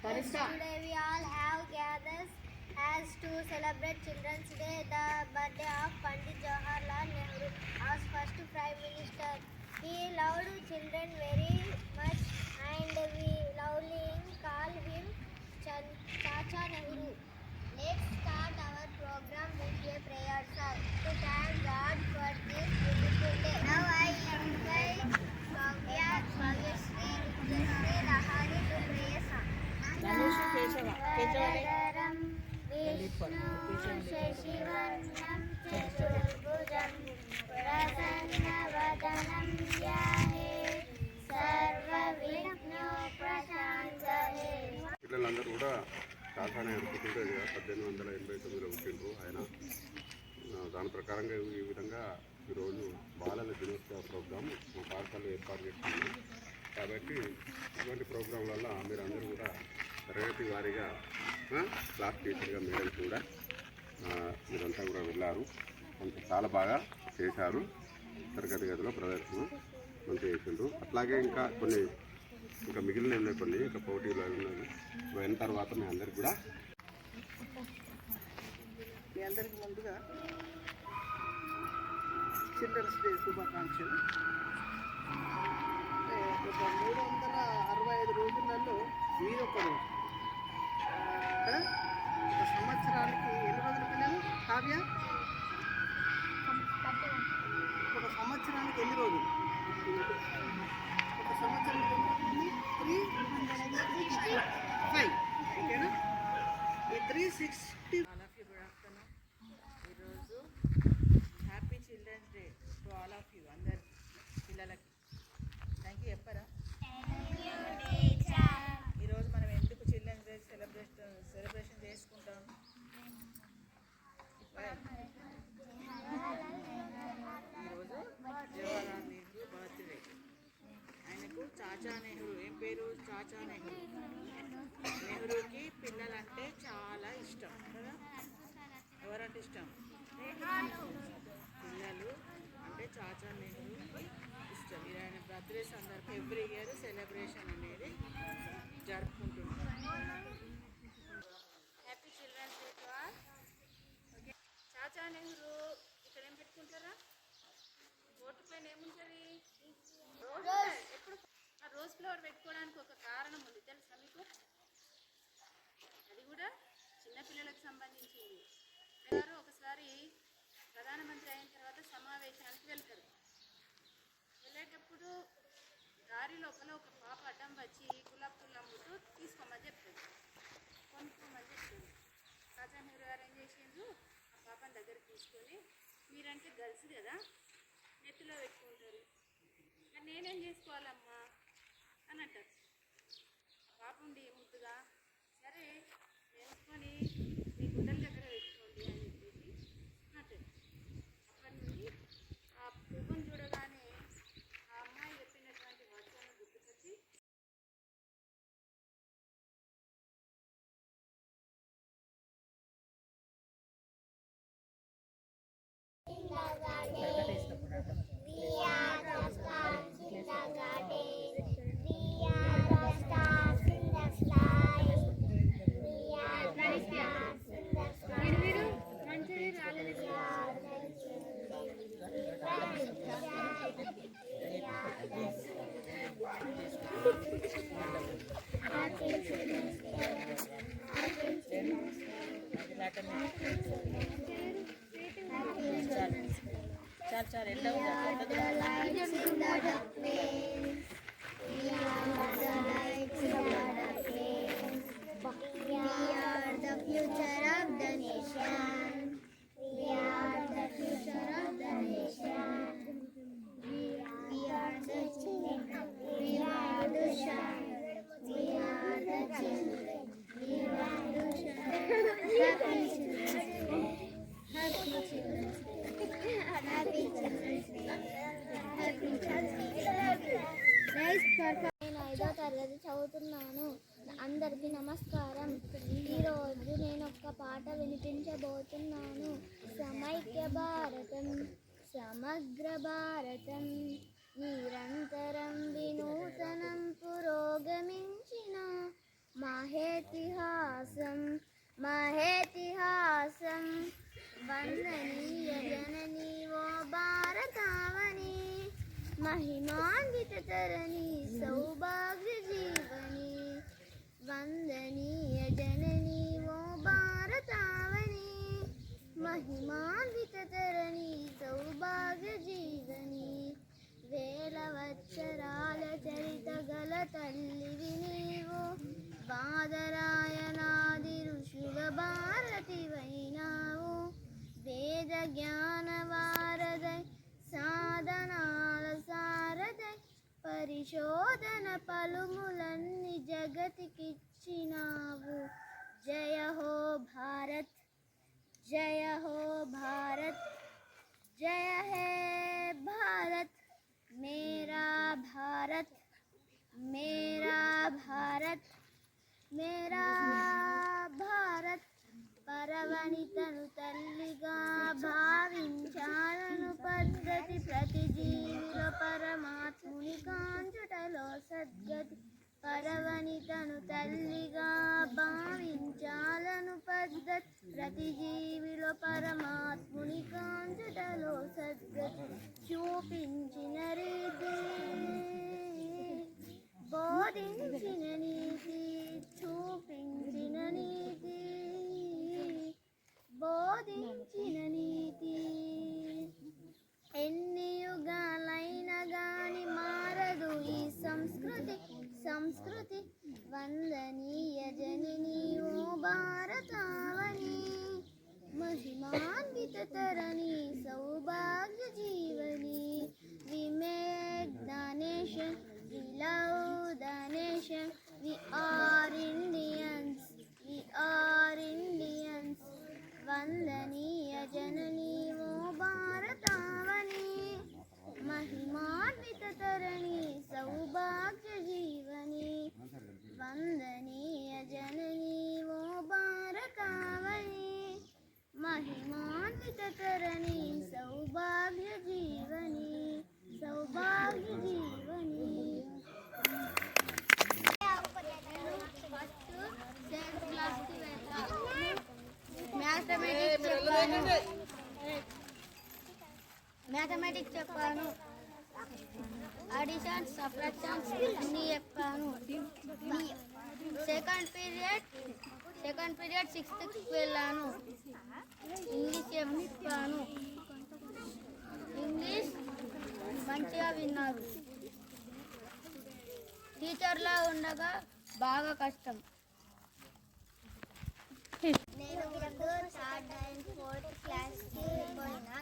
Today we all have gathered as to celebrate Children's Day, the birthday of Pandit Jawaharlal Nehru, our first Prime Minister. He loved children very much and we loudly call him Chacha Nehru. Let's start our program with a prayer, sir, to thank God for this beautiful day. Now I invite Bhavyasri, Rudrasri, Lahari to pray a song. Varadaram Vishnu Shashivarnam Chaturbhujam Prasannavadanam Dhyahe Sarva Vigno Prashantahe. పిల్లలందరూ కూడా చాచానే అనుకుంటుంటే 1889లో పుట్టిండ్రు ఆయన. దాని ప్రకారంగా ఈ విధంగా ఈరోజు బాలల దినోత్సవ ప్రోగ్రాం మా పాఠశాలలో ఏర్పాటు చేస్తున్నాము. కాబట్టి ఇటువంటి ప్రోగ్రాంలలో మీరు అందరూ కూడా తరగతి వారీగా క్లాస్ టీచర్గా మేడం కూడా మీరంతా కూడా వెళ్ళారు. కొంచెం చాలా బాగా చేశారు. తరగతి గదిలో ప్రదర్శన మంచిగా చేసిండ్రు. అట్లాగే ఇంకా మిగిలిన కొన్ని ఇంకా పోటీలు అయిన తర్వాత మీ అందరికి కూడా ముందుగా చిల్డ్రన్స్ డే శుభాకాంక్షలు. ఒక 365 రోజులలో మీరు ఒక రోజు, ఒక సంవత్సరానికి ఎన్ని రోజులు పిల్లలు కావ్య? ఒక సంవత్సరానికి ఎన్ని రోజులు? ఒక సంవత్సరానికి ఎన్ని రోజులు? 365. ఓకేనా? ఈ 360. Good afternoon. ఈరోజు happy children's day to all of you, అందరు పిల్లలకి థ్యాంక్ యూ చెప్పరా? ఈరోజు మనం ఎందుకు చిల్డ్రన్స్ డే సెలబ్రేషన్ చేసుకుంటాం? ఈరోజు జవహర్లాల్ నెహ్రూ బర్త్డే. ఆయనకు చాచా నెహ్రూ, ఏం పేరు? చాచా నెహ్రూ. నెహ్రూకి పిల్లలంటే చాలా ఇష్టం కదా? ఎవరంటే ఇష్టం? పిల్లలు అంటే చాచా నెహ్రూకి ఇష్టం. ఆయన బర్త్డే సందర్భం ఎవ్రీ ఇయర్ సెలబ్రేషన్ అనేది జరుపుకుంటున్నాం. Happy children's day to all. Okay, Chacha Nehru ఇక్కడ ఏం పెట్టుకుంటారా? ఓటు పైన ఏముంటుంది? ఎప్పుడు రోజ్ ఫ్లవర్ పెట్టుకోవడానికి ఒక కారణం ఉంది, తెలుసా మీకు? అది కూడా చిన్నపిల్లలకు సంబంధించింది. గారు ఒకసారి ప్రధానమంత్రి అయిన తర్వాత సమావేశానికి వెళ్తారు. వెళ్ళేటప్పుడు దారి లోపల ఒక పాప అడ్డం వచ్చి గులాబ్ పూలు అమ్ముతూ తీసుకోమని చెప్తుంది, కొనుక్కోమని చెప్తుంది. చాచా నెహ్రూ గారు ఏం చేసిండ్రు? ఆ పాపని దగ్గర తీసుకొని, మీరంటే గర్ల్స్ కదా, నెత్తిలో పెట్టుకుంటారు, నేనేం చేసుకోవాలమ్మా అని అంటారు. పాప ఉండి ముద్దుగా, సరే వేసుకొని మీ గుడ్డల దగ్గర పెట్టుకోండి అని చెప్పేసి అంటారు. అక్కడి నుండి ఆ పువ్వును చూడగానే ఆ అమ్మాయి చెప్పినటువంటి వచనం గుర్తుకొచ్చి చాలు నేను 5వ తరగతి చదువుతున్నాను. అందరికీ నమస్కారం. ఈరోజు నేను ఒక పాట వినిపించబోతున్నాను. సమైక్య భారతం సమగ్ర భారతం నిరంతరం వినూతనం పురోగమించిన మాహేతుల వందనీయ జననీ ఓ భారతావని महिमान्वित तरणी सौभाग्य जीवनी वंदनीय जननी वो भारतावनी महिमान्वित तरणी सौभाग्य जीवनी वेलवत्सराल चरित गल तल्लिवि नीवु बादरायणादि ऋषुल भारति वैनावु वेद ज्ञान वारदै సాధనాల సారదై పరిశోధన పలుములన్ని జగతికిచ్చినావు జయ హో భారత్ జయ హో భారత్ జయ హే భారత్ మేరా భారత్ మేరా భారత్ మేరా భారత్ పరవనితను తల్లిగా భావించాలను పద్ధతి ప్రతి జీవిలో పరమాత్ముని కాంచుటలో సద్గతి పరవనితను తల్లిగా భావించాలను పద్ధతి ప్రతి జీవిలో పరమాత్ముని కాంచుటలో సద్గతి చూపించిన రీతి బోధించిన నీతి చూపించిన నీతి బోధించిన నీతి ఎన్ని యుగాలైన గాని మారదు ఈ సంస్కృతి వందనీయ జననీ ఓ భారతావని महिमान्वित तरणी सौभाग्य जीवनी we make the nation we love the nation we are Indians वंदनीय जननी वो भारतावनी महिमान्वित तरणी सौभाग्य जीवनी वंदनीय जननी वो भारतावनी महिमान्वित तरणी सौभाग्य जीवनी మ్యాథమెటిక్స్ చెప్పాను అడిషన్ సబ్ట్రాక్షన్స్ అన్నీ చెప్పాను సెకండ్ పీరియడ్ 6th వెళ్ళాను ఇంగ్లీష్ చెప్పాను ఇంగ్లీష్ మంచిగా విన్నారు టీచర్లా ఉండగా బాగా కష్టం నేను ఇప్పుడు 3rd and 4th క్లాస్కి పోయినా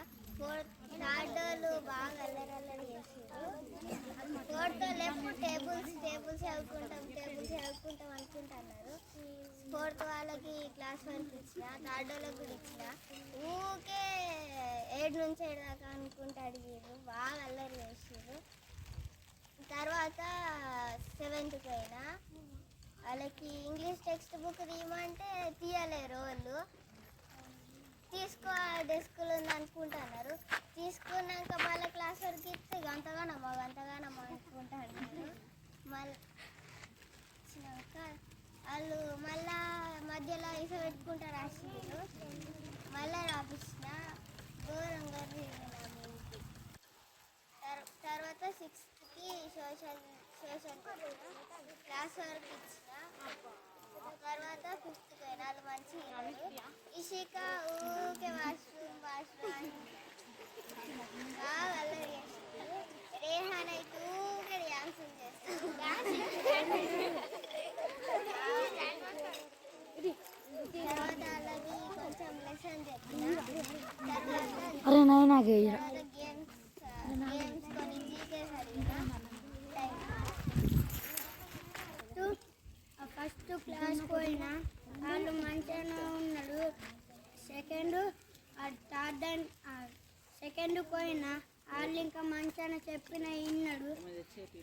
థర్డ్లో బాగా అల్లరల్లరి చేసారు 4th లెఫ్ట్ టేబుల్స్ చదువుకుంటాం అనుకుంటున్నారు 4th వాళ్ళకి క్లాస్ వర్క్ ఇచ్చిన 3rd వాళ్ళకి కూడా ఇచ్చిన ఊకే 7 నుంచి 7 దాకా అనుకుంటూ అడిగారు బాగా అల్లరి చేసారు తర్వాత 7th పోయినా వాళ్ళకి ఇంగ్లీష్ టెక్స్ట్ బుక్ తీయమంటే తీయలేరు వాళ్ళు తీసుకో డెస్క్లో ఉంది అనుకుంటున్నారు తీసుకున్నాక మళ్ళీ క్లాస్ వరకు ఇస్తే గంతగానమ్మా అనుకుంటున్నారు మళ్ళీ వచ్చినాక వాళ్ళు మళ్ళా మధ్యలో ఇస పెట్టుకుంటారు రాసినారు మళ్ళీ రాపించిన ఘోరంగా తర్వాత 6th సోషల్ క్లాస్ వరకు ఇచ్చిన తర్వాత 5th పోయిన వాళ్ళు మంచిగా ఇషిక ఊకే వాష్రూమ్ బాగా అల్లరి చేస్తారు రేహాన్ అయితే ఊకే డ్యాన్సులు చేస్తారు తర్వాత వాళ్ళకి కొంచెం లెసన్ చెప్పిన తర్వాత గేమ్స్ కొన్ని జీకే చదివిన ఫస్ట్ క్లాస్ పోయినా వాళ్ళు మంచిగానే ఉన్నాడు సెకండ్ పోయినా వాళ్ళు ఇంకా మంచిగానే చెప్పిన విన్నాడు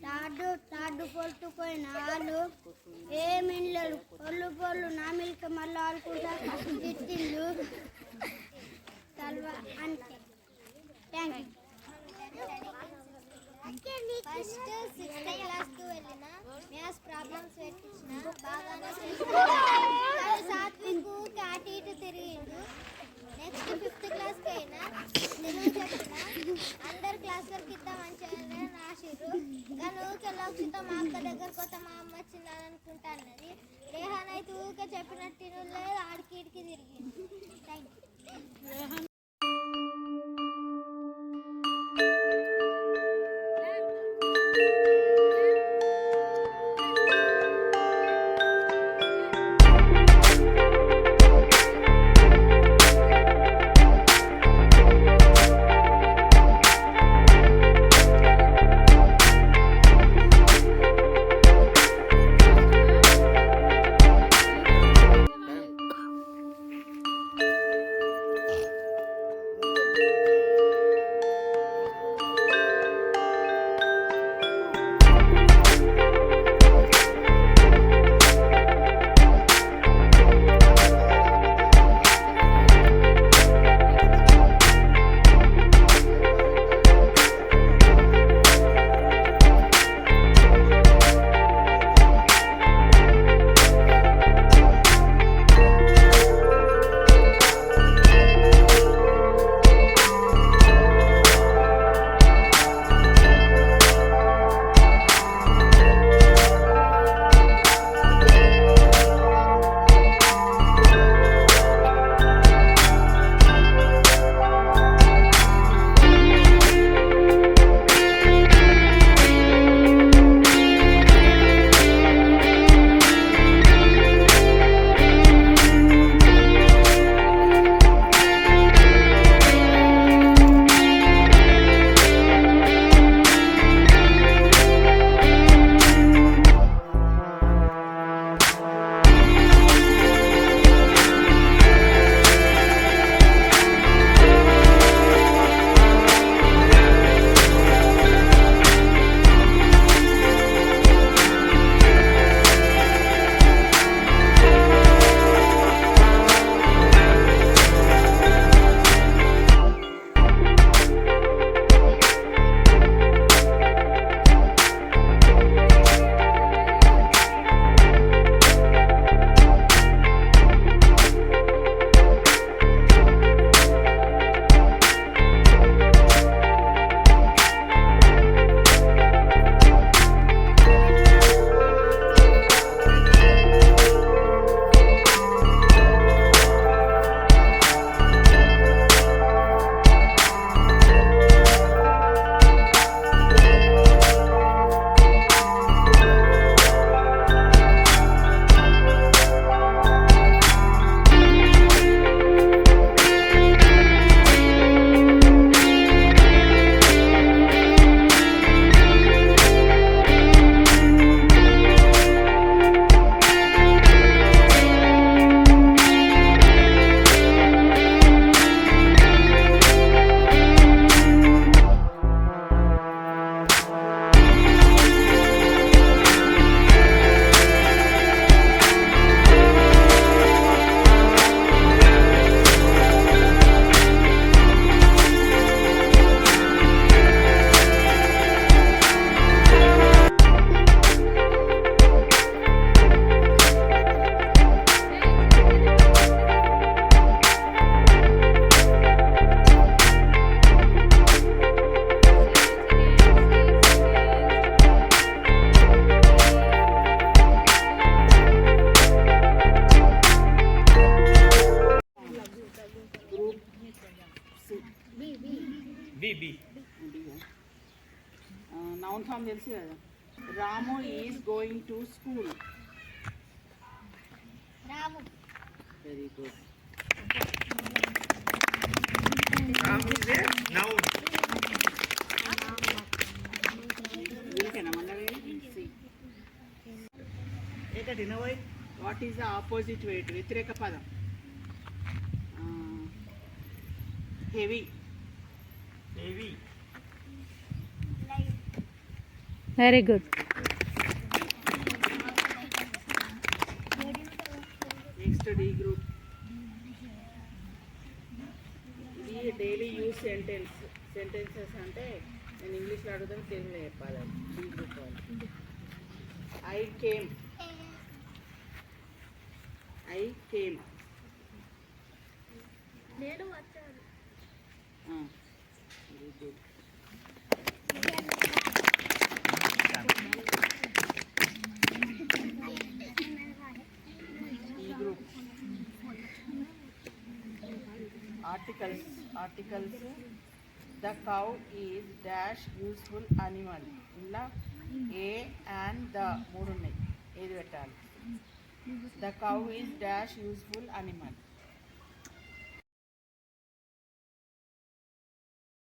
థర్డ్ 4th పోయినా వాళ్ళు ఏమి వినలేడు పొల్లు నా మిల్క మళ్ళీ ఆడుకుంటా తిట్టిండు అంతే థ్యాంక్ యూ ఫస్ట్ 6th క్లాస్కి వెళ్ళిన మ్యాథ్స్ ప్రాబ్లమ్స్ పెట్టించిన బాగానే సాత్విక్ అటు ఇటు తిరిగిండు నెక్స్ట్ 5th క్లాస్కి దగ్గరకు వస్తే మా అమ్మ వచ్చిందని అనుకుంటా అన్నది. రేహాన్ అయితే ఊరికే చెప్పినట్టు తినలేదు, ఆడికి ఇడికి తిరిగింది. Thank you. నౌన్ ఫామ్ తెలుసు కదా. Ramu is going to school. Ramu. Very good. Ram is a noun. What is the opposite weight? వ్యతిరేక పదం. Heavy. Heavy. Very good. Next D group. ఇది డైలీ యూజ్ సెంటెన్సెస్ అంటే నేను ఇంగ్లీష్లో అడుగుతాను, తెలుగులో చెప్పాలి. డి గ్రూప్ వాళ్ళు. I came. నేను వచ్చాను. Very good. Articles the cow is dash useful animal. ఇలా ఏ అండ్ ద మూడు ఉన్నాయి, ఏది పెట్టాలి? The cow is dash useful animal.